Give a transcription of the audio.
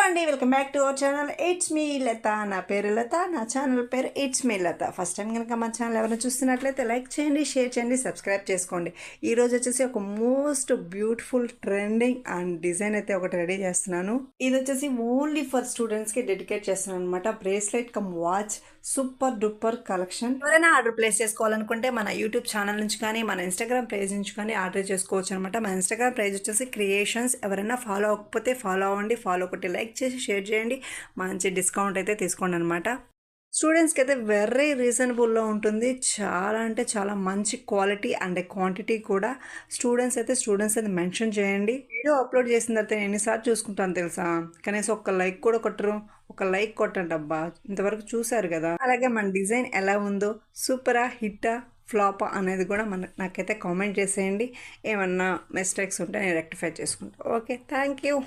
అండి, welcome back to our channel. It's me Latha. నా పేరు లత, నా ఛానల్ పేరు it's me Latha. First time కనుక మా ఛానల్ ఎవరైనా చూస్తున్నట్లయితే లైక్ చేయండి, షేర్ చేయండి, సబ్స్క్రైబ్ చేసుకోండి. ఈరోజు వచ్చేసి ఒక most beautiful trending and design అయితే ఒకటి రెడీ చేస్తున్నాను. ఇది వచ్చేసి ఓన్లీ ఫర్ స్టూడెంట్స్కి డెడికేట్ చేస్తున్నాను అనమాట. Bracelet come watch, super duper collection. ఎవరైనా ఆర్డర్ ప్లేస్ చేసుకోవాలనుకుంటే మన యూట్యూబ్ ఛానల్ నుంచి కానీ మన ఇన్స్టాగ్రామ్ పేజ్ నుంచి కానీ ఆర్డర్ చేసుకోవచ్చు అనమాట. మన ఇన్స్టాగ్రామ్ పేజ్ వచ్చేసి క్రియేషన్స్. ఎవరైనా ఫాలో అవ్వకపోతే ఫాలో అవ్వండి, ఫాలో కొట్టి లైక్ చేసి షేర్ చేయండి, మంచి డిస్కౌంట్ అయితే తీసుకోండి అనమాట. స్టూడెంట్స్కి అయితే వెరీ రీజనబుల్లో ఉంటుంది. చాలా అంటే చాలా మంచి క్వాలిటీ అండ్ క్వాంటిటీ కూడా. స్టూడెంట్స్ అయితే మెన్షన్ చేయండి. వీడియో అప్లోడ్ చేసిన తర్వాత నేను ఎన్నిసార్లు చూసుకుంటాను తెలుసా? కనీసం ఒక లైక్ కూడా కొట్టరు. ఒక లైక్ కొట్టండి అబ్బా. ఇంతవరకు చూసారు కదా. అలాగే మన డిజైన్ ఎలా ఉందో, సూపరా, హిట్టా, ఫ్లాపా అనేది కూడా నాకైతే కామెంట్ చేసేయండి. ఏమన్నా మిస్టేక్స్ ఉంటే నేను రెక్టిఫై చేసుకుంటాను. Okay, thank you.